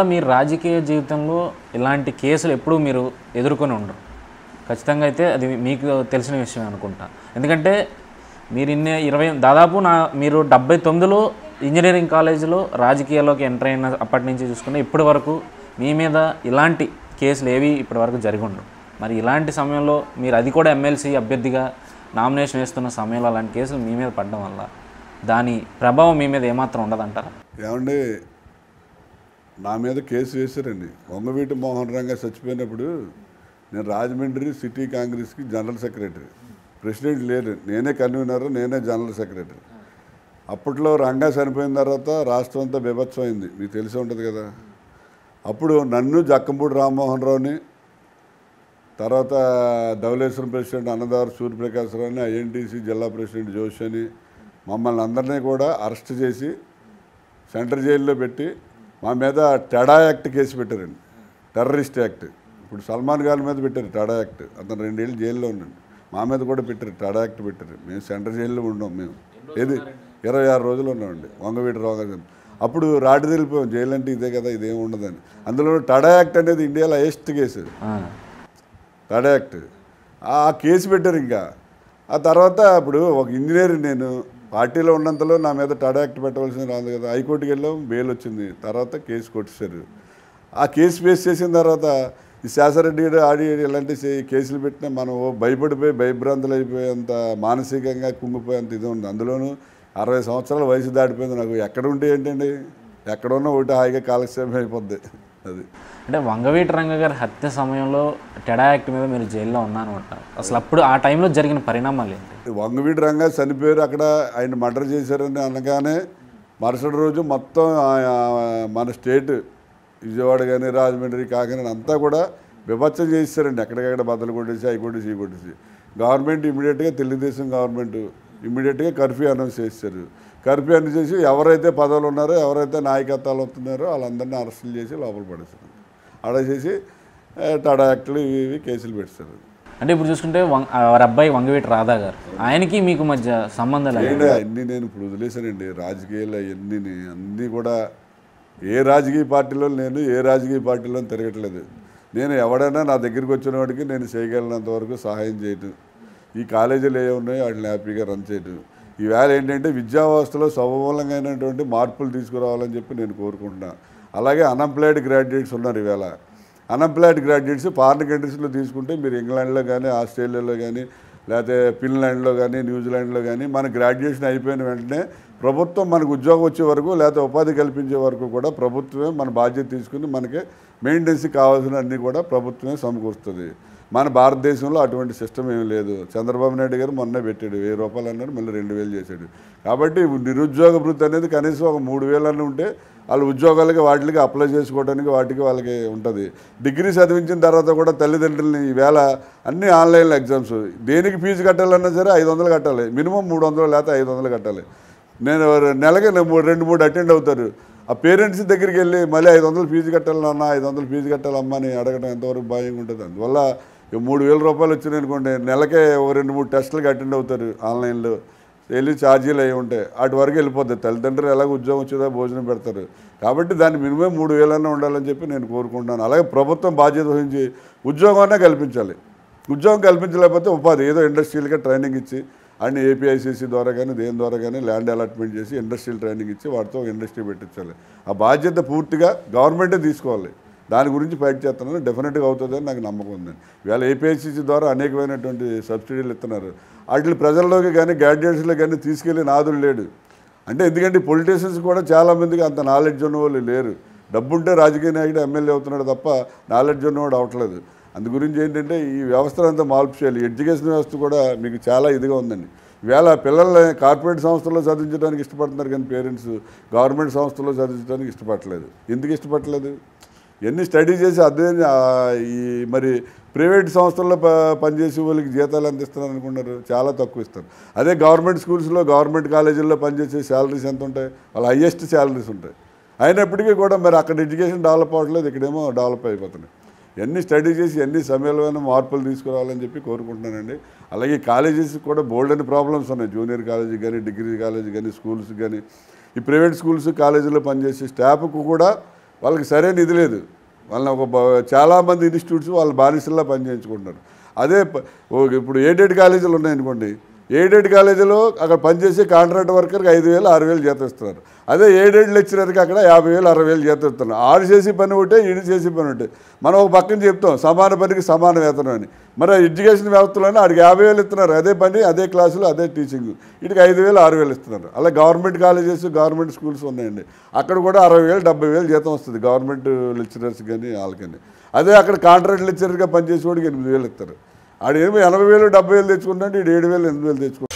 ఇన్నాళ్ళ మీ రాజకీయ జీవితంలో ఇలాంటి కేసులు ఎప్పుడూ మీరు ఎదుర్కొని ఉండరు. ఖచ్చితంగా అయితే అది మీకు తెలిసిన విషయం అనుకుంటా. ఎందుకంటే మీరు దాదాపు మీరు 79లో ఇంజనీరింగ్ కాలేజీలో రాజకీయాల్లోకి ఎంటర్ అయిన అప్పటి నుంచి చూసుకుంటే ఇప్పటి వరకు మీ మీద ఇలాంటి కేసులు ఏవి ఇప్పటి వరకు జరిగి ఉండవు. మరి ఇలాంటి సమయంలో మీరు అది కూడా ఎమ్మెల్సీ అభ్యర్థిగా నామినేషన్ వేస్తున్న సమయంలో అలాంటి కేసులు మీ మీద పడడం వల్ల దాని ప్రభావం మీ మీద ఏమాత్రం ఉండదంటారా? ఏమండి, నా మీద కేసు వేశారండి. వంగవీటి మోహన్ రంగా చచ్చిపోయినప్పుడు నేను రాజమండ్రి సిటీ కాంగ్రెస్కి జనరల్ సెక్రటరీ, ప్రెసిడెంట్ లేరు, నేనే కన్వీనర్, నేనే జనరల్ సెక్రటరీ. అప్పట్లో రంగా చనిపోయిన తర్వాత రాష్ట్రం అంతా బీభత్సమైంది, మీకు తెలిసి ఉంటుంది కదా. అప్పుడు నన్ను జక్కంపూడి రామ్మోహన్ రావుని, తర్వాత ధవళేశ్వరం ప్రెసిడెంట్ అన్నదారు సూర్యప్రకాశ్రావుని, ఐఎన్టీసీ జిల్లా ప్రెసిడెంట్ జోషి అని మమ్మల్ని అందరినీ కూడా అరెస్ట్ చేసి సెంట్రల్ జైల్లో పెట్టి మా మీద టెడా యాక్ట్ కేసు పెట్టారండి, టెర్రరిస్ట్ యాక్ట్. ఇప్పుడు సల్మాన్ ఖాన్ మీద పెట్టారు టెడా యాక్ట్, అతను 2 ఏళ్ళు జైల్లో ఉన్నాడు. మా మీద కూడా పెట్టారు, టెడా యాక్ట్ పెట్టారు. మేము సెంట్రల్ జైల్లో ఉన్నాం. మేము ఏది 26 రోజులు ఉన్నామండి వంగవీటి రావు గారు. అప్పుడు రాటి తెలిపోయాం, జైలు అంటే ఇదే కదా, ఇదేం ఉండదని. అందులో టెడా యాక్ట్ అనేది ఇండియాలో హైయెస్ట్ కేసు, టెడా యాక్ట్. ఆ కేసు పెట్టారు. ఇంకా ఆ తర్వాత ఇప్పుడు ఒక ఇంజనీర్, నేను పార్టీలో ఉన్నంతలో నా మీద టెడా యాక్ట్ పెట్టవలసింది రాదు కదా. హైకోర్టుకి వెళ్ళాం, బెయిల్ వచ్చింది. తర్వాత కేసు కొట్టేశారు. ఆ కేసు ఫేస్ చేసిన తర్వాత ఈ శాసరెడ్డి ఆడి ఇలాంటి కేసులు పెట్టినా మనం భయపడిపోయి భయభ్రాంతులు అయిపోయేంత, మానసికంగా కుంగిపోయేంత ఇది ఉంది. అందులోనూ 60 సంవత్సరాల వయసు దాటిపోయింది నాకు. ఎక్కడ ఉంటే ఏంటండి, ఎక్కడున్నా ఒకటి హాయిగా కాలక్షేపం అయిపోద్ది. అది అంటే వంగవీటి రంగ గారి హత్య సమయంలో టెడా యాక్ట్ మీద మీరు జైల్లో ఉన్నారన్నమాట. అసలు అప్పుడు ఆ టైంలో జరిగిన పరిణామాలు ఏంటి? వంగవీటి రంగ చనిపోయారు, అక్కడ ఆయన మర్డర్ చేశారని అనగానే మరుసటి రోజు మొత్తం మన స్టేట్ విజయవాడ కానీ రాజమండ్రి కాకినాడ అంతా కూడా విభత్సం చేశారండి. ఎక్కడికక్కడ బద్దలు కొట్టేసి అవి కొట్టేసి ఇవి కొట్టేసి గవర్నమెంట్ ఇమీడియట్గా, తెలుగుదేశం గవర్నమెంట్ ఇమీడియట్గా కర్ఫ్యూ అనౌన్స్ చేశారు. కర్ఫ్యూ అనౌన్స్ చేసి ఎవరైతే పదవులు ఉన్నారో, ఎవరైతే నాయకత్వాలు అవుతున్నారో వాళ్ళందరినీ అరెస్టులు చేసి లోపల పడేస్తారు. అరెస్ట్ చేసి టెడా యాక్ట్లు ఇవి కేసులు పెట్టారు. అంటే ఇప్పుడు చూసుకుంటే వారి అబ్బాయి వంగవీటి రాధా గారు, ఆయనకి మీకు మధ్య సంబంధాలు అన్నీ నేను ఇప్పుడు వదిలేశానండి. రాజకీయాలు అన్నీ కూడా ఏ రాజకీయ పార్టీలో నేను ఏ రాజకీయ పార్టీలో తిరగట్లేదు. నేను ఎవడైనా నా దగ్గరికి వచ్చిన వాడికి నేను చేయగలిగినంత వరకు సహాయం చేయటం, ఈ కాలేజీలు ఏ ఉన్నాయో వాటిని హ్యాపీగా రన్ చేయటం. ఈవేళ ఏంటంటే విద్యా వ్యవస్థలో సమూలంగానటువంటి మార్పులు తీసుకురావాలని చెప్పి నేను కోరుకుంటున్నాను. అలాగే అన్ఎంప్లాయిడ్ గ్రాడ్యుయేట్స్ ఉన్నారు. ఈవేళ అన్ఎంప్లాయిడ్ గ్రాడ్యుయేట్స్ ఫారిన్ కంట్రీస్లో తీసుకుంటే, మీరు ఇంగ్లాండ్లో కానీ, ఆస్ట్రేలియాలో కానీ, లేకపోతే ఫిన్లాండ్లో కానీ, న్యూజిలాండ్లో కానీ మన గ్రాడ్యుయేషన్ అయిపోయిన వెంటనే ప్రభుత్వం మనకు ఉద్యోగం వచ్చే వరకు, లేకపోతే ఉపాధి కల్పించే వరకు కూడా ప్రభుత్వమే మన బాధ్యత తీసుకుని మనకి మెయింటెనెన్స్కి కావాల్సిన అన్నీ కూడా ప్రభుత్వమే సమకూరుస్తుంది. మన భారతదేశంలో అటువంటి సిస్టమ్ ఏమీ లేదు. చంద్రబాబు నాయుడు గారు మొన్నే పెట్టాడు, 1000 రూపాయలు అన్నాడు, మళ్ళీ 2000 చేశాడు. కాబట్టి నిరుద్యోగ భృతి అనేది కనీసం ఒక 3000 అన్న ఉంటే వాళ్ళు ఉద్యోగాలకి వాటికి అప్లై చేసుకోవడానికి వాళ్ళకి ఉంటుంది. డిగ్రీ చదివించిన తర్వాత కూడా తల్లిదండ్రులని ఈవేళ అన్ని ఆన్లైన్లో ఎగ్జామ్స్, దేనికి ఫీజు కట్టాలన్నా సరే 500 కట్టాలి, మినిమం 300 లేకపోతే 500 కట్టాలి. నేను నెలకి 2-3 అటెండ్ అవుతారు. ఆ పేరెంట్స్ దగ్గరికి వెళ్ళి మళ్ళీ 500 ఫీజు కట్టాలన్నా, 500 ఫీజు కట్టాలమ్మా అని అడగడం ఎంతవరకు భయంగా ఉంటుంది. అందువల్ల 3000 రూపాయలు వచ్చినాయి అనుకోండి, నెలకే 2-3 టెస్టులకి అటెండ్ అవుతారు ఆన్లైన్లో, వెళ్ళి ఛార్జీలు అవి ఉంటాయి, వాటి వరకు వెళ్ళిపోతాయి. తల్లిదండ్రులు ఎలాగో ఉద్యోగం వచ్చేదా భోజనం పెడతారు. కాబట్టి దాన్ని మినిమం 3000 అన్నా ఉండాలని చెప్పి నేను కోరుకుంటున్నాను. అలాగే ప్రభుత్వం బాధ్యత వహించి ఉద్యోగాన్ని కల్పించాలి. ఉద్యోగం కల్పించలేకపోతే ఉపాధి, ఏదో ఇండస్ట్రియల్గా ట్రైనింగ్ ఇచ్చి, అన్ని ఏపీఐసీసీ ద్వారా కానీ దేని ద్వారా కానీ ల్యాండ్ అలాట్మెంట్ చేసి ఇండస్ట్రియల్ ట్రైనింగ్ ఇచ్చి వాటితో ఒక ఇండస్ట్రీ పెట్టించాలి. ఆ బాధ్యత పూర్తిగా గవర్నమెంటే తీసుకోవాలి. దాని గురించి ఫైట్ చేస్తున్నాను, డెఫినెట్గా అవుతుందని నాకు నమ్మకం ఉందండి. ఇవాళ ఏపీఐసీసీ ద్వారా అనేకమైనటువంటి సబ్సిడీలు ఇస్తున్నారు. వాటి ప్రజల్లోకి కానీ గ్రాడ్యుయేట్స్లో కానీ తీసుకెళ్ళి నాదులు లేడు. అంటే ఎందుకంటే పొలిటీషియన్స్ కూడా చాలామందికి అంత నాలెడ్జ్ ఉన్నవాళ్ళు లేరు. డబ్బుంటే రాజకీయ నాయకుడు ఎమ్మెల్యే అవుతున్నాడు తప్ప నాలెడ్జ్ ఉన్నవాడు అవట్లేదు. అందు గురించి ఏంటంటే ఈ వ్యవస్థలంతా మార్పు చేయాలి. ఎడ్యుకేషన్ వ్యవస్థ కూడా మీకు చాలా ఇదిగా ఉందండి. ఈవేళ పిల్లల్ని కార్పొరేట్ సంస్థల్లో చదివించడానికి ఇష్టపడుతున్నారు, కానీ పేరెంట్స్ గవర్నమెంట్ సంస్థల్లో చదివించడానికి ఇష్టపడలేదు. ఎందుకు ఇష్టపడలేదు? ఎన్ని స్టడీ చేసి అదే ఈ మరి ప్రైవేట్ సంస్థల్లో పనిచేసే వాళ్ళకి జీతాలు ఎంత ఇస్తున్నారు అనుకున్నారు? చాలా తక్కువ ఇస్తారు. అదే గవర్నమెంట్ స్కూల్స్లో, గవర్నమెంట్ కాలేజీల్లో పనిచేసే శాలరీస్ ఎంత ఉంటాయి? వాళ్ళ హయ్యెస్ట్ శాలరీస్ ఉంటాయి. అయినప్పటికీ కూడా మరి అక్కడ ఎడ్యుకేషన్ డెవలప్ అవ్వట్లేదు, ఇక్కడేమో డెవలప్ అయిపోతున్నాయి. ఎన్ని స్టడీ చేసి ఎన్ని సమయంలోనే మార్పులు తీసుకురావాలని చెప్పి కోరుకుంటున్నానండి. అలాగే కాలేజెస్ కూడా బోల్డ్ అని ప్రాబ్లమ్స్ ఉన్నాయి. జూనియర్ కాలేజీ కానీ, డిగ్రీ కాలేజీ కానీ, స్కూల్స్ కానీ, ఈ ప్రైవేట్ స్కూల్స్ కాలేజీలో పనిచేసే స్టాఫ్కు కూడా వాళ్ళకి సరైన ఇది లేదు. వాళ్ళని చాలామంది ఇన్స్టిట్యూట్స్ వాళ్ళు బానిసల్లా పనిచేయించుకుంటున్నారు. అదే ఇప్పుడు ఎయిడెడ్ కాలేజీలు ఉన్నాయనుకోండి, ఎయిడెడ్ కాలేజీలో అక్కడ పనిచేసే కాంట్రాక్ట్ వర్కర్కి 5,000 6,000 జీతం ఇస్తున్నారు. అదే ఎయిడెడ్ లెక్చరర్కి అక్కడ 50,000 60,000 జీతం ఇస్తున్నారు. ఆడు చేసే పని ఒకటే, ఈడు చేసే పని ఒకటే. మనం ఒక పక్కన చెప్తాం సమాన పనికి సమాన వేతనం అని. మరి ఎడ్యుకేషన్ వ్యవస్థలోనే ఆడికి 50,000 ఇస్తున్నారు. అదే పని, అదే క్లాసులు, అదే టీచింగ్. వీటికి 5,000 6,000 ఇస్తున్నారు. అలా గవర్నమెంట్ కాలేజెస్, గవర్నమెంట్ స్కూల్స్ ఉన్నాయండి. అక్కడ కూడా 60,000 70,000 జీతం వస్తుంది గవర్నమెంట్ లెక్చరర్స్ కానీ వాళ్ళకని. అదే అక్కడ కాంట్రాక్ట్ లెక్చరర్గా పనిచేసేవాడికి 8,000 ఇస్తారు. ఆడు ఏమో 80,000 70,000 తెచ్చుకుంటే, ఈడు 7,000 8,000 తెచ్చుకుంటాడు.